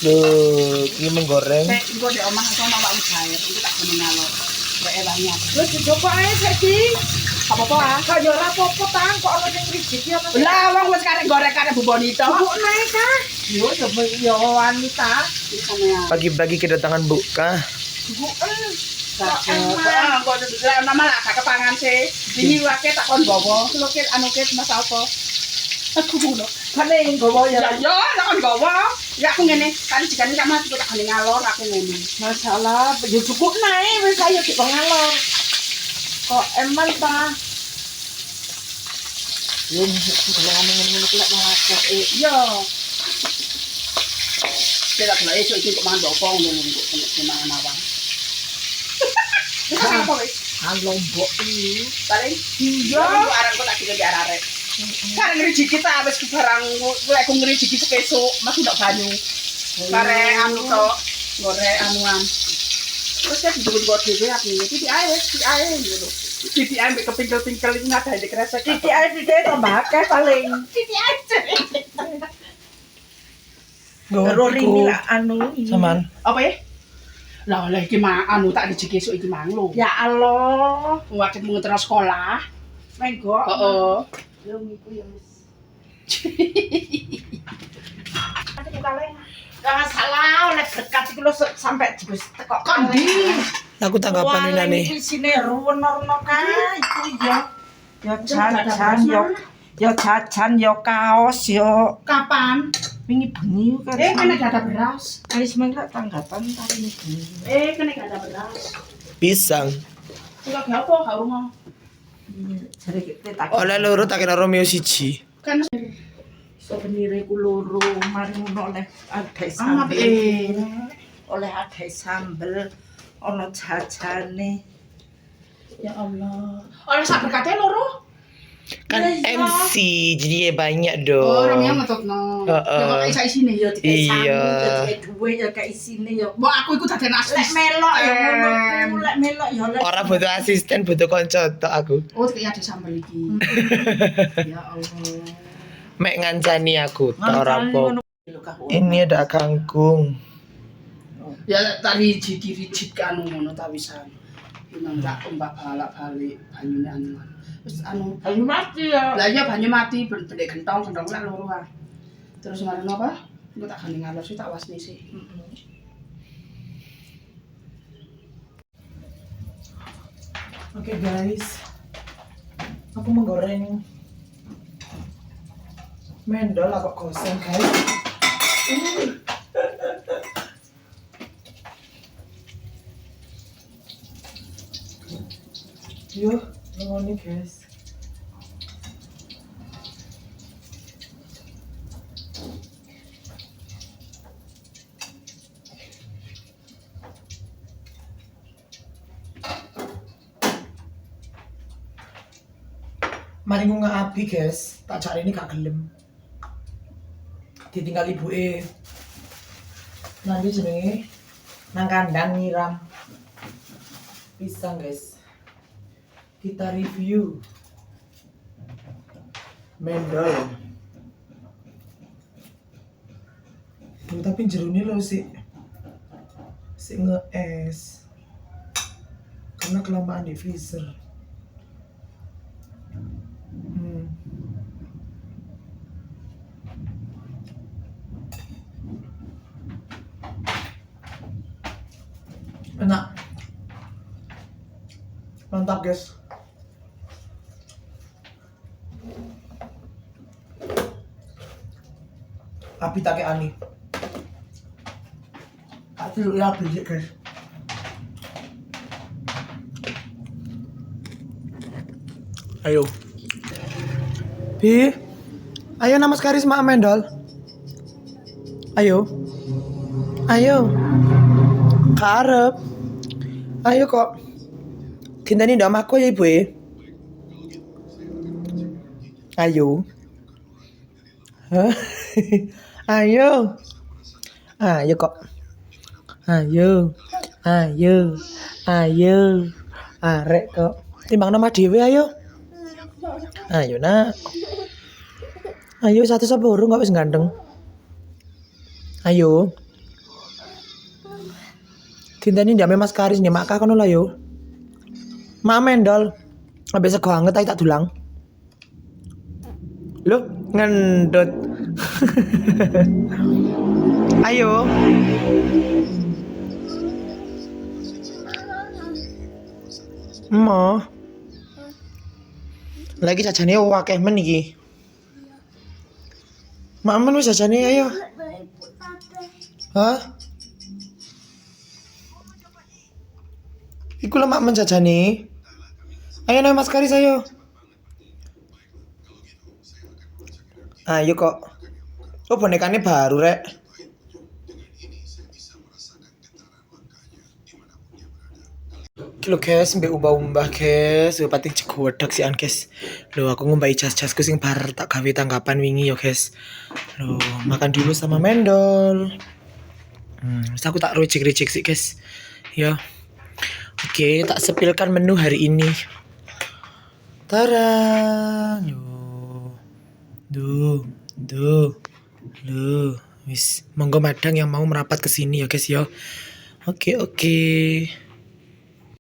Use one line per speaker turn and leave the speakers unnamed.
Loh, ini menggoreng.
Nek engko di omah sono awakmu gawe, iki tak gone ngalor. Wae banyak.
Lu dicoba ae saiki.
Apa-apa ah?
Kok yo ora apa-apa tang, kok ono sing rijik ya.
Lah wong wis karek goreng karek buboni to.
Bu naik ah. Yo coba yo wanita.
Sampeyan.
Pagi-pagi kedatangan buka.
Bu
Kok lah nama lah gak kepangan sih. Ini wake tak kon bawa. Lho kit anu kit mas apa? Aku ngono.
paling gowo ya.
Ya tak kon bawa. Ya aku ngene, kan jikane sama aku tak gone ngalor aku ngono.
Masalah yo cukup naik wis ayo di pengalor. Kok eman ta? Yo kalau ngomong-ngomong kelak melakukan
Iya. Kita kena esok iki kok mangan bopong ngono kok mangan awang. Apa wis?
lombok iki.
Paling
Iya.
aku arek kok tak dikek arek. Karek ngriji kita wis barang lek ku ngriji kesuk mas ndak banyu. Karek anu tok gorek anuan. Terus kan dibuat dhewe aku iki titik ae wis titik ae ngono. Titik ae mbek kepingkel-pingkel iki ngadahi kresek.
Titik ae titik tambah akeh paling.
Titik aja.
Karo rini lah anu iki.
Saman.
Apa ya? Lah oleh iki anu tak dijiki esuk iki mang lho.
Ya Allah.
Waktu mau terus sekolah.
Menggo.
Heeh.
Yo ngiku ya wis. Jangan salah oleh dekat iki lho sampai wis teko
Kondi.
Aku tanggapan ini nih.
Iki sine ruwen-ruwen kae iku ya. Ya jajan yo jajan yo kaos yo
Kapan?
wingi bengi kan.
Kena gak ada beras.
Alis mengko tanggapan tari bengi.
Kena gak ada beras.
Pisang.
Suka gak apa gak rumah.
Jare kita tak
Oleh loro tak kira Romeo siji.
Kan
souvenir ku loro mari ngono oleh ada
apa
sambel. Oleh ada sambel ono jajane.
ya Allah. Oleh sak berkate loro.
Kan
Iya.
MC jadi ya banyak dong.
Oh, orangnya ngetutno.
Heeh.
Ya kok isa isine ya.
Iya.
Kayak duwe ya kayak isine ya.
Mbok aku iku daden
Lek
aslis.
melok ya ngono ku, lek melok ya lek.
Orang butuh asisten, butuh konco tok aku.
Oh, kayak ada sambel iki. Ya Allah.
Mek ngancani aku tok ora apa.
Ngono
Ini ada kangkung.
Ya tadi jiki-jiki anu ngono ta wisan. Memang tak ombak balak-balik banyune anu. Wis anu
Ayo mati ya.
lah iya banyu mati bendek gentong lah loro ah. Terus kemarin apa? Engko tak gani ngalor sih tak wasni sih.
Oke guys, aku menggoreng mendol agak kosong guys. Yuk, ngomongin guys. Mari ngunga api guys, tak cari ini gak gelem. Ditinggal ibu nanti jenenge nang kandang nyiram pisang guys. Kita review mendol. Tapi jeruknya lo sih nge-es karena kelamaan di freezer. Enak, mantap guys. Api tak kayak ani. Api ya beli guys. Ayo. Bi. Ayo nama Karisma Mendol. Ayo. Ayo. Karep. Ayo kok. Kita ini ndak aku ya ibu ya. Ayo. Hah? Ayo. Ayo kok. Ayo. Ayo. Ayo. Arek kok. Timbang nama dewe ayo. Ayo nak. Ayo satu sepuluh nggak wis ganteng. Ayo. Dinteni ndame Mas Karis ndek Mak kono lah yo. Mak mendol. Ambek sego anget ae tak dulang. Loh, ngendut. Ayo. Mo. Lagi jajane akeh men iki. Mamen wis jajane ayo. Hah? Iku lah mak menjajani. Ayo nih Mas Karis ayo. Ayo kok. Oh bonekanya baru rek. Kilo guys, mbak umbah guys, pating cegodek sih an guys. Lo aku ngumbai jas-jasku sing bar tak gawe tanggapan wingi yo guys. Lo makan dulu sama mendol. Terus aku tak ricik-ricik sih guys. Ya. Oke, tak sepilkan menu hari ini. Tara, duh, wis monggo madang yang mau merapat ke sini ya guys ya. Oke.